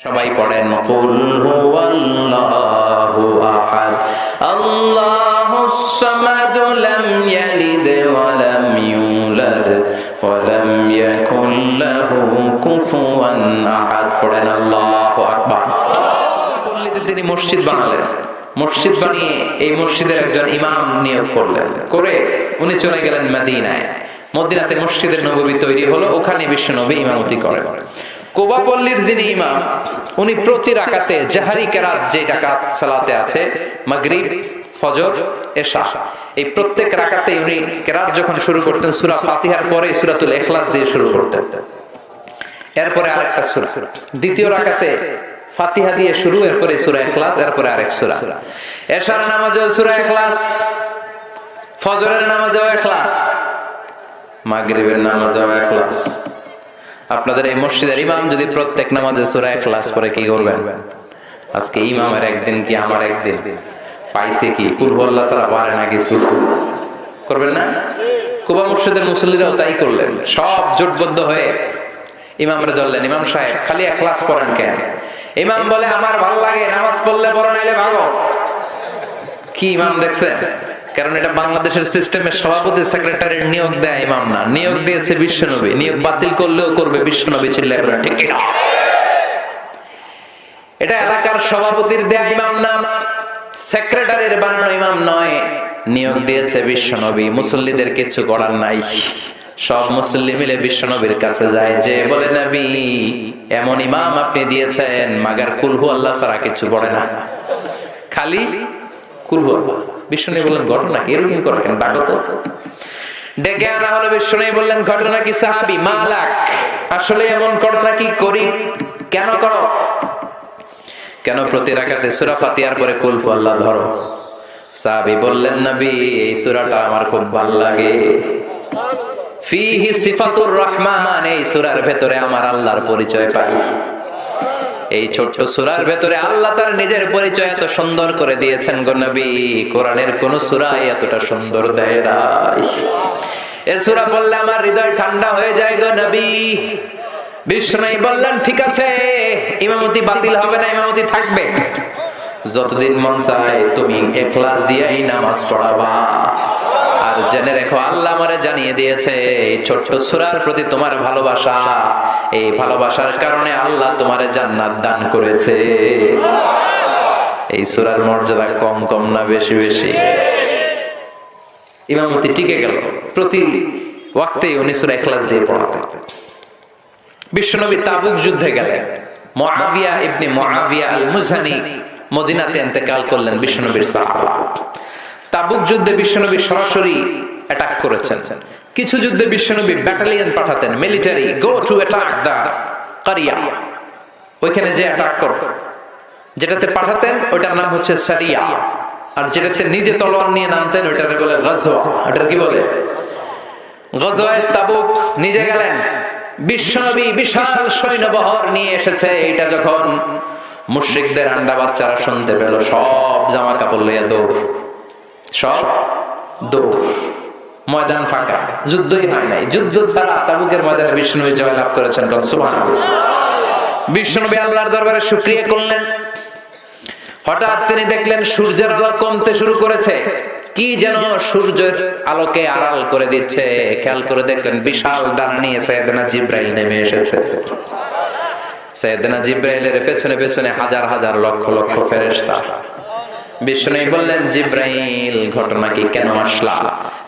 সবাই পড়েন কুল হুয়াল্লাহু আহাদ আল্লাহুস সামাদ লাম ইয়ালিদ ওয়া লাম ইউলাদ ওয়া লাম ইয়াকুল লাহু কুফুয়ান আহাদ। পড়েন আল্লাহু আকবার। তিনি মসজিদ বানালেন, মসজিদ বানিয়ে এই মসজিদের একজন ইমাম নিয়োগ করলেন, করে উনি চলে গেলেন মদিনায়। মদিনাতে মসজিদের নববী তৈরি হলো, ওখানে বিশ্বনবী ইমামতি করেন। কুবা পল্লীর যিনি ইমাম, উনি প্রতি রাকাতে জাহরি কেরাত, যে রাকাত সালাতে আছে মাগরিব, ফজর, এশা, এই প্রত্যেক রাকাতে উনি কেরাত যখন শুরু করতেন সূরা ফাতিহার পরে সূরাতুল ইখলাস দিয়ে শুরু করতেন, এরপরে আরেকটা সূরা, দ্বিতীয় রাকাতে ফাতিহা দিয়ে শুরু, এরপরে সূরা ইখলাস, এরপরে আরেক সূরা। এশার নামাজেও সূরা ইখলাস, ফজরের নামাজেও ইখলাস, মাগরিবের নামাজেও ইখলাস। আপনাদের এই মসজিদের ইমাম যদি প্রত্যেক নামাজে সূরা ইখলাস পড়ে কি করবেন? আজকে ইমামের একদিন কি আমার একদিন, পাইছে কি কুল হুয়াল্লাহ ছাড়া পারে না কিছু, করবেন না? কুবা মসজিদের মুসল্লিরাও তাই করলেন, সব জোটবদ্ধ হয়ে ইমামরে ধরলেন, ইমাম সাহেব খালি ইখলাস পড়েন কেন? ইমাম বলে আমার ভালো লাগে, নামাজ পড়লে পড়ো নাইলে ভাগো। কি ইমাম দেখছে? কারণ এটা বাংলাদেশের সিস্টেমের সভাপতি সেক্রেটারির নিয়োগ দেয় ইমাম না, নিয়োগ দিয়েছে বিশ্বনবী। নিয়োগ বাতিল করলেও করবে বিশ্বনবী, চিল্লায় বলেন ঠিক না? এটা এলাকার সভাপতির দেয়া ইমাম না, সেক্রেটারির বানানো ইমাম নয়, নিয়োগ দিয়েছে বিশ্বনবী। মুসল্লিদের কিছু করার নাই, সব মুসল্লি মিলে বিশ্বনবীর কাছে যায়, যে বলে নবী এমন ইমাম আপনি দিয়েছেন, মাগার কুল হুয়াল্লাহ ছাড়া কিছু পড়ে না, খালি কুল হুয়াল্লাহ। বিশ্বনবী বললেন ঘটনা কি, এরকম করে কেন, ডাকো তো। ডেকে আনা হলো, বিশ্বনবী বললেন ঘটনা কি সাহাবী, মালাক আসলে এমন ঘটনা কি করি, কেন করো, কেন প্রতি রাকাতে সূরা ফাতিহার পরে কুল হুয়াল্লাহ ধরো? সাহাবী বললেন নবী এই সূরাটা আমার খুব ভালো লাগে, ফিহি সিফাতুর রহমান, এই সূরার ভেতরে আমার আল্লাহর পরিচয় পাই। এই ছোট্ট সূরার ভেতরে আল্লাহ তার নিজের পরিচয় এত সুন্দর করে দিয়েছেন গো নবী, কোরআনের কোন সূরায় এতটা সুন্দর দেয় নাই। এই সূরা পড়লে আমার হৃদয় ঠান্ডা হয়ে যায় গো নবী। বিষ্ণু বললেন ঠিক আছে, ইমামতি বাতিল হবে না, ইমামতি থাকবে, যতদিন মন চায় তুমি ইখলাস দিয়েই নামাজ পড়াবা। আর জেনে রেখো আল্লাহ আমারে জানিয়ে দিয়েছে এই ছোট্ট সূরার প্রতি তোমার ভালোবাসা, এই ভালোবাসার কারণে আল্লাহ তোমারে জান্নাত দান করেছে। এই সূরার মর্যাদা কম কম না বেশি বেশি? ইমামতি টিকে গেল, প্রতি ওয়াক্তে উনি সূরা ইখলাস দিয়ে পড়াতেন। বিশ্বনবী তাবুক যুদ্ধে গেলেন, মুআবিয়া ইবনে মুআবিয়া আল মুজহানি মদিনাতে ইন্তেকাল করলেন, বিশ্বনবীর সাহাবা। তাবুক যুদ্ধে বিশ্বনবী সরাসরি অ্যাটাক করেছেন। কিছু যুদ্ধে বিশ্বনবী ব্যাটালিয়ন পাঠাতেন, মিলিটারি, গো টু অ্যাটাক দা কারিয়া, ওইখানে যে অ্যাটাক করো। যেটাতে পাঠাতেন ওইটার নাম হচ্ছে সারিয়া, আর যেটাতে নিজে তলোয়ার নিয়ে নামতেন ওইটাকে বলে গাজওয়া। ওটার কি বলে? গাজওয়ায়ে তাবুক। নিজে গেলেন, বিশ্বনবী বিশাল সৈন্যবহর নিয়ে এসেছে। এটা যখন মুশরিকদের আন্ডা বাচ্চারা শুনতে পেল, সব জামা কাপড় লইয়া দৌড়, সব দৌড়, ময়দান ফাঁকা, যুদ্ধই হয় নাই। যুদ্ধ ছাড়া তাবুকের ময়দানে বিশ্বনবী জয় লাভ করেছেন। সুবহানাল্লাহ। বিশ্বনবী আল্লাহর দরবারে শুকরিয়া করলেন। হঠাৎ তিনি দেখলেন সূর্যের আলো কমতে শুরু করেছে, কি যেন সূর্যের আলোকে আড়াল করে দিচ্ছে। খেয়াল করে দেখলেন বিশাল ডানা নিয়ে সাইয়েদনা জিবরাইল নেমে এসেছে। সাইয়েদনা জিবরাইলের পেছনে পেছনে হাজার হাজার লক্ষ লক্ষ ফেরেশতা। বিষ্ণু বললেন জিবরাইল ঘটনা কি, কেন আসলা?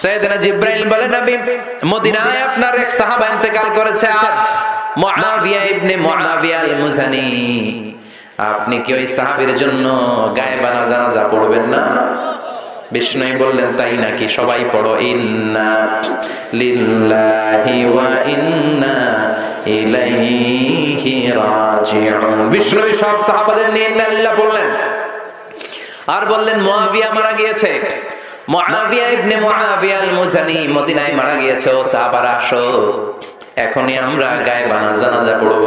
সাইয়েদনা জিবরাইল বলেন নবী মদিনায় আপনার এক সাহাবা ইন্তেকাল করেছে আজ, মুআবিয়া ইবনে মুআবিয়া আল মুজহানি। আপনি কি ওই সাহাবীর জন্য গায়েবানা জানাজা পড়বেন না? বিষ্ণু বললেন তাই নাকি? সবাই পড়ো ইন্না লিল্লাহি ওয়া ইন্না ইলাইহি রাজিউন। বিষ্ণু সব সাহাবাদের নিয়ে ইন্না লিল্লাহ বললেন, আর বললেন মুআবিয়া মারা গিয়েছে, মুআবিয়া ইবনে মুআবিয়া আল মুজহানি মদিনায় মারা গিয়েছে। ও সাহাবারা আসো, এখনই আমরা গায়েবানা জানাজা পড়ব।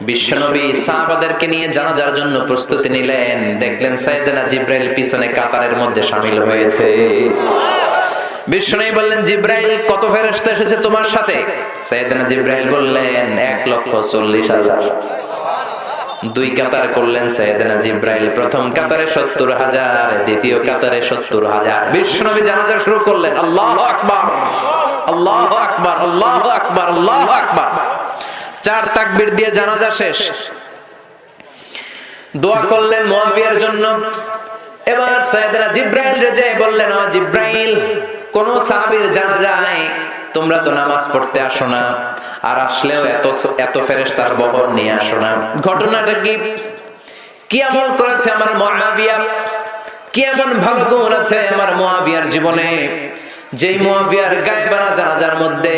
বিশ্বনবী সাহাবাদেরকে নিয়ে জানাজার জন্য প্রস্তুতি নিলেন। দেখলেন সাইয়েদনা জিবরাইল পিছনে কাতারের মধ্যে শামিল হয়েছে। বিশ্বনবী বললেন জিবরাইল কত ফেরেশতা এসেছে তোমার সাথে? সাইয়েদনা জিবরাইল বললেন 1,40,000। দুই কাতার করলেন সাইয়েদনা জিব্রাইল। প্রথম কাতারে ৭০,০০০, দ্বিতীয় কাতারে ৭০,০০০। বিশ্বনবী জানাজা শুরু করলেন। আল্লাহু আকবার, আল্লাহু আকবার, আল্লাহু আকবার, আল্লাহু আকবার। 4 তাকবীর দিয়ে জানাজা শেষ। দোয়া করলেন মুআবিয়ার জন্য। এবার সাইয়েদনা জিব্রাইল রেজে বললেন, ও জিব্রাইল, কোন সাহাবীর জানাজায় তোমরা তো নামাজ পড়তে আসো না, আর আসলেও এত ফেরেশতার বহর নিয়ে আসো না। ঘটনাটা কি আমল করেছে আমার মুআবিয়া? কি এমন ভালো গুণ আছে আমার মুআবিয়ার জীবনে, যেই মুআবিয়ার গায়েবানা জানাজার মধ্যে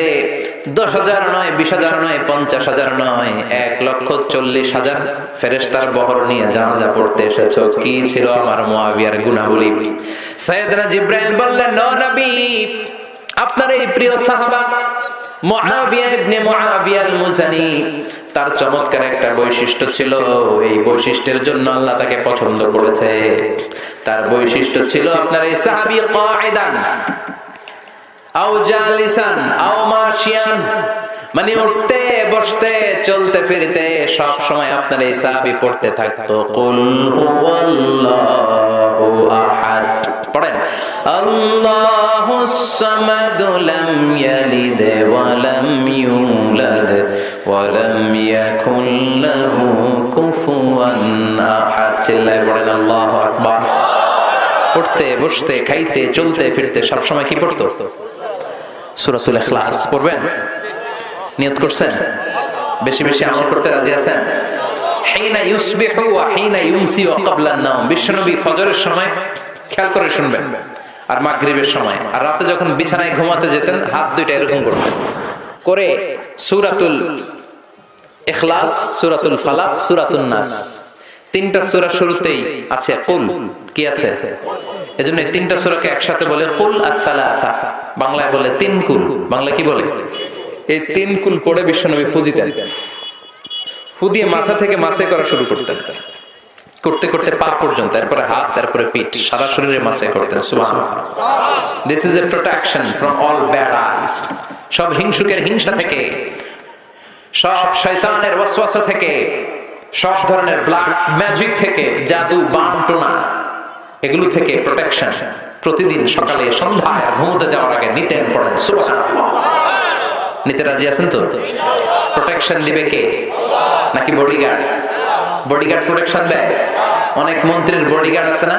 10,000 নয়, 20,000 নয়, 50,000 নয়, 1,40,000 ফেরেশতার বহর নিয়ে জানাজা পড়তে এসেছো? কি ছিল আমার মুআবিয়ার গুণাবলী? সাইয়েদনা জিব্রাইল বললেন, ও নবী, আপনার এই প্রিয় সাহাবা মুআবিয়া ইবনে মুআবিয়া আল-মুজানি, তার চমৎকার একটা বৈশিষ্ট্য ছিল। এই বৈশিষ্ট্যের জন্য আল্লাহ তাকে পছন্দ করেছে। তার বৈশিষ্ট্য ছিল, আপনার এই সাহাবী কাঈদান আও জালিসান আও মাশিয়ান, মানে উঠতে বসতে চলতে ফিরতে সব সময় আপনার এই সাহাবী পড়তে থাকতো কুল হুয়াল্লাহু আহাদ। পড়েন, আল্লাহুস সামাদ লাম ইয়ালিদ ওয়া লাম ইউলাদ ওয়া লাম ইয়াকুল লাহু কুফুয়ান আহাদ। চিল্লায়ে পড়েন আল্লাহু আকবার। উঠতে বসতে খাইতে চলতে ফিরতে সব সময় কি পড়তো? সূরাতুল ইখলাস পড়বেন। নিয়ত করছেন? বেশি বেশি আমল করতে রাজি আছেন? হিনা ইউসবিহু ওয়া হিনা ইউমসি ওয়া ক্বাবলা আন-নাওম। বিশ্বনবী ফজরের সময়, খেয়াল করে শুনবেন, আর মাগরিবের সময়, আর রাতে যখন বিছানায় ঘুমাতে যেতেন হাত দুইটা এরকম করতেন করে সূরাতুল ইখলাস, সূরাতুল ফালাক, সূরাতুন নাস, 3টা সূরা শুরুতেই আছে কুল। কি আছে? এজন্য এই 3টা সূরাকে একসাথে বলে কুল আস-সালাসা, বাংলায় বলে 3 কুল। বাংলা কি বলে? এই 3 কুল পড়ে বিশ্বনবী ফু দিতেন। ফু দিয়ে মাথা থেকে মাসে করা শুরু করতেন, করতে করতে পা পর্যন্ত, তারপরে হাত, তারপরে পিঠ, সারা শরীরে মাসে করতেন। সুবহানাল্লাহ। This is a protection from all bad আইস। সব হিংসুকের হিংসা থেকে, সব শয়তানের ওয়াসওয়াসা থেকে, সব ধরনের ব্ল্যাক ম্যাজিক থেকে, জাদু বানটোনা, এগুলো থেকে প্রোটেকশন প্রতিদিন সকালে সন্ধ্যায় ঘুমোতে যাওয়ার আগে নিতেন। পড়েন সুবহানাল্লাহ। নিতে রাজি আছেন তো? প্রোটেকশন দিবে কে? নাকি বডিগার্ড? বডিগার্ড প্রোটেকশন দেয়। অনেক মন্ত্রীর বডিগার্ড আছে না?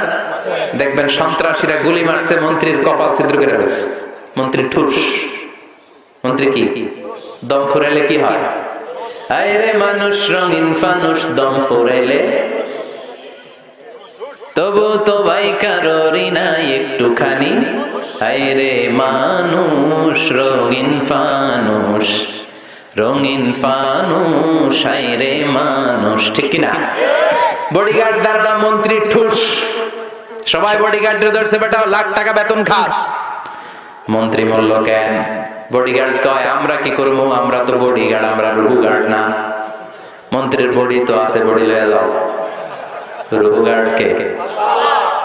দেখবেন সন্ত্রাসীরা গুলি মারছে, মন্ত্রীর কপাল ছিদ্র করে ফেলছে, মন্ত্রী ঠুস। মন্ত্রী কি দম ফুরাইলে কি হয়? আরে মানুষ রঙিন ফানুষ, দম ফুরাইলে তবু তো ভাই কারোরই নাই একটুখানি। আরে মানুষ রঙিন ফানুষ, রঙিন ফানুষ, আরে মানুষ। ঠিক কিনা? বডিগার্ড দারোগা মন্ত্রী ঠুস, সবাই বডিগার্ডের ধরছে, বেটা লাখ টাকা বেতন খাস। মন্ত্রী বলল, কেন? বডিগার্ড কয়, আমরা কি করবো, আমরা তো বডিগার্ড, আমরা রুহু গার্ড না। মন্ত্রীর বডি তো আছে, বডি লয়ে যাও। রুহু গার্ড কে?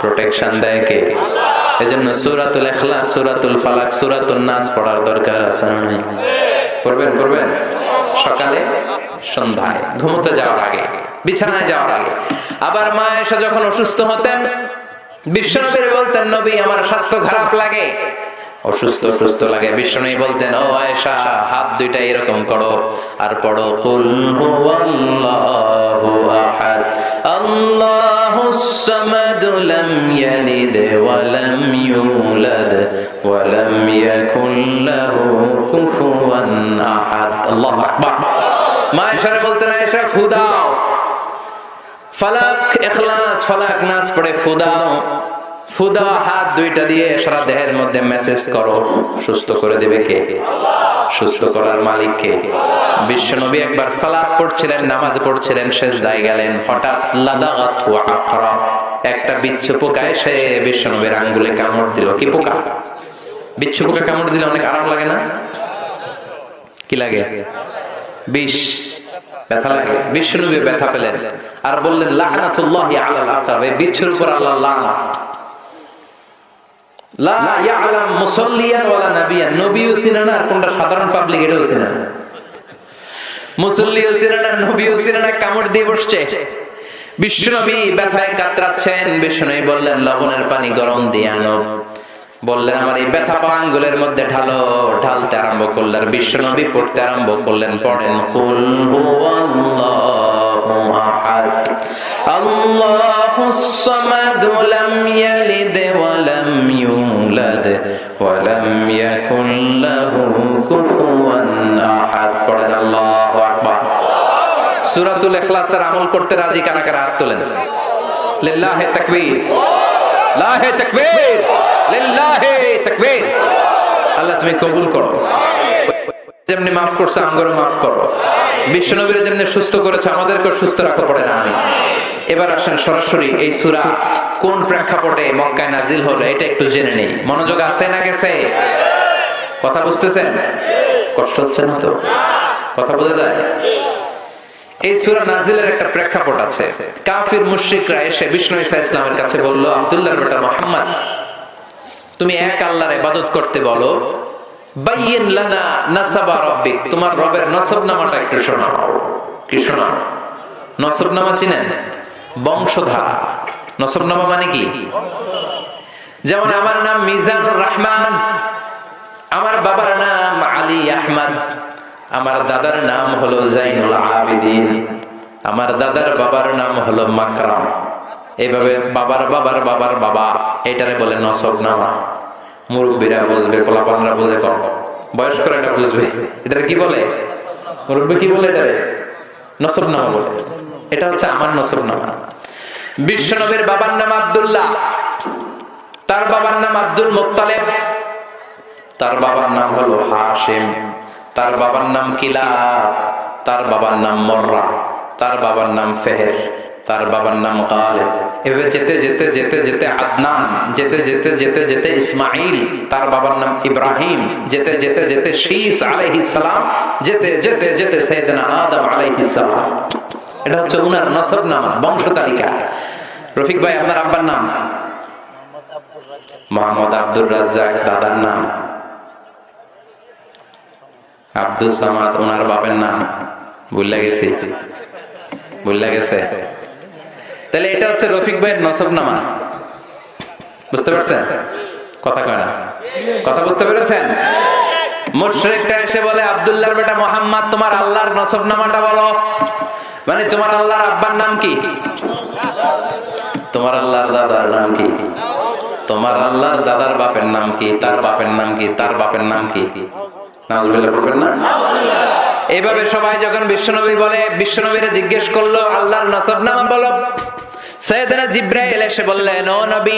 প্রোটেকশন দেয় কে? এজন্য সূরাতুল ইখলাস, সূরাতুল ফালাক, সূরাতুন নাস পড়ার দরকার আছে না? পড়বেন, পড়বেন সকালে সন্ধ্যায় ঘুমোতে যাওয়ার আগে, বিছানায় যাওয়ার আগে। আবার মা আয়েশা যখন অসুস্থ হতেন, বিশ্বনবী বলতেন, নবী আমার স্বাস্থ্য খারাপ লাগে, অসুস্থ অসুস্থ লাগে। বিশ্বনবী বলতেন, ও আয়েশা হাত দুইটা এরকম করো আর পড়ো কুল হুয়াল্লাহু আহাদ আল্লাহুস সামাদ লাম ইয়ালিদ ওয়া লাম ইউলাদ ওয়া লাম ইয়াকুল লাহু কুফুয়ান আহাদ। আল্লাহু আকবার। মা আয়েশা বলতেন, আয়েশা ফু দাও, ফালাক ইখলাস, ফালাক নাস পড়ে ফু দাও। ফুদা হাত দুইটা দিয়ে সারা দেহের মধ্যে মেসেজ করো। সুস্থ করে দেবে কে? সুস্থ করার মালিক কে? বিশ্বনবী একবার সালাত পড়ছিলেন, নামাজ পড়ছিলেন, সেজদায় গেলেন, হঠাৎ লাদাগাতু আকরা, একটা বিচ্ছু পোকা এসে বিশ্বনবীর আঙ্গুলে কামড় দিল। কি পোকা? বিচ্ছু পোকা কামড় দিলে অনেক আরাম লাগে না? কি লাগে? বিষ, ব্যথা লাগে। বিশ্বনবী ব্যথা পেলেন আর বললেন, লাআনাতুল্লাহি আলাল আকাব, এই বিচ্ছুর উপর আল্লাহর লানত। লা ইয়ালাম মুসাল্লিয়ান ওয়ালা নাবিয়ান, নবীও চিনে না আর কোনটা সাধারণ পাবলিক এটাও চিনে না। মুসল্লিও ছিলেন না, নবীও ছিলেন না, কামড় দিয়ে বসছে। বিশ্বনবী ব্যথায় কাতরাচ্ছেন। বিশ্বনবী বললেন লবণের পানি গরম দিয়ে আনো। বললেন আমার এই ব্যথা পা আঙ্গুলের মধ্যে ঢালো। ঢালতে আরম্ভ করলেন। বিশ্বনবী পড়তে আরম্ভ করলেন। পড়েন কুল হুয়াল্লাহু আহাদ আল্লাহুস সামাদ লাম ইয়ালিদ ওয়া লাম ইউলাদ ওয়া লাম ইয়াকুল লাহু কুফুয়ান আহাদ। পড়েন আল্লাহু আকবার। সূরাতুল ইখলাসের আমল করতে রাজি কারা কারা হাত তোলেন? লিল্লাহি তাকবীর, লাহে তাকবীর, লিল্লাহি তাকবীর। আল্লাহ তুমি কবুল করো। যেমনি মাফ করছো আমগরও মাফ করো। বিশ্বনবীর যেমনি সুস্থ করেছে আমাদেরকে সুস্থ রাখো। পড়ে না আমি। এবার আসেন সরাসরি এই সূরা কোন প্রেক্ষাপটে মক্কায় নাজিল হলো এটা একটু জেনে নেই। মনোযোগ আছে না গেছে? কথা বুঝতেছেন? কষ্ট হচ্ছে না তো? কথা বোঝা যায়? এই সূরা নাজিলের একটা প্রেক্ষাপট আছে। কাফির মুশরিকরা এসে বিষ্ণু ঈসা ইসলামের কাছে বলল, আব্দুল্লাহর বেটা মুহাম্মদ, তুমি এক আল্লাহর ইবাদত করতে বলো, বাইয়িন লানা নাসাবা রাব্বিক, তোমার রবের নসবনামাটা একটু শোনাও। কি শোনাও? নসবনামা চিনেন? বংশধারা। নসবনামা মানে কি? যেমন আমার নাম মিজানুর রহমান, আমার বাবার নাম আলী আহমদ, আমার দাদার নাম হলো জাইনুল আবিদিন, আমার দাদার বাবার নাম হলো মাকরাম। এইভাবে বাবার বাবার বাবার বাবা, এটারে বলে নসবনামা। মুরব্বীরা বুঝবে, পোলাপানরা বুঝে, কম বয়স্করা এটা বুঝবে। এটা কি বলে? মুরব্বী কি বলে? এটারে নসবনামা বলে। এটা হচ্ছে আমার নসবনামা। বিশ্বনবীর বাবার নাম আব্দুল্লাহ, তার বাবার নাম আব্দুল মুত্তালিব, তার বাবার নাম হলো হাশিম, তার বাবার নাম কিলাব, তার বাবার নাম মররা, তার বাবার নাম ফেহের, তার বাবার নাম গালিব। এভাবে যেতে যেতে যেতে যেতে আদনান, যেতে যেতে যেতে যেতে ইসমাইল, তার বাবার নাম ইব্রাহিম, যেতে যেতে যেতে শীস আলাইহিস সালাম, যেতে যেতে যেতে সাইয়েদনা আদম আলাইহিস সালাম। এটা হচ্ছে উনার নসবনামা, বংশ তালিকা। রফিক ভাই আপনার আব্বার নাম? মোহাম্মদ আব্দুর রাজ্জাক। দাদার নাম আব্দুল সামাদ। ওনার বাপের নাম ভুলে গেছি, ভুলে গেছে। তাহলে এটা হচ্ছে রফিক ভাইয়ের নসবনামা। বুঝতে পারছেন? কথা কয় না? কথা বুঝতে পেরেছেন? মুশরিকরা এসে বলে, আব্দুল্লাহর বেটা মুহাম্মদ, তোমার আল্লাহর নসবনামাটা বলো। মানে তোমার আল্লাহর আব্বার নাম কি? তোমার আল্লাহর দাদার নাম কি? তোমার আল্লাহর দাদার বাপের নাম কি? তার বাপের নাম কি? তার বাপের নাম কি? এইভাবে সবাই যখন বিশ্বনবী বলে, বিশ্বনবীরা জিজ্ঞেস করলো আল্লাহর নসবনামা বলো। সাইয়েদনা জিবরাইল এসে বললেন, ও নবী,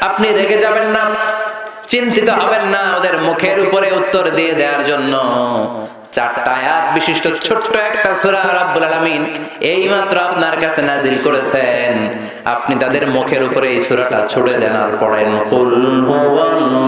আপনি রেগে যাবেন না, চিন্তিত হবেন না। ওদের মুখের উপরে উত্তর দিয়ে দেওয়ার জন্য 4টা আয়াত বিশিষ্ট ছোট্ট একটা সূরা রব্বুল আলামিন এইমাত্র আপনার কাছে নাজিল করেছেন। আপনি তাদের মুখের উপরে এই সূরাটা ছুড়ে দেন আর পড়েন কুল হুয়াল্লাহু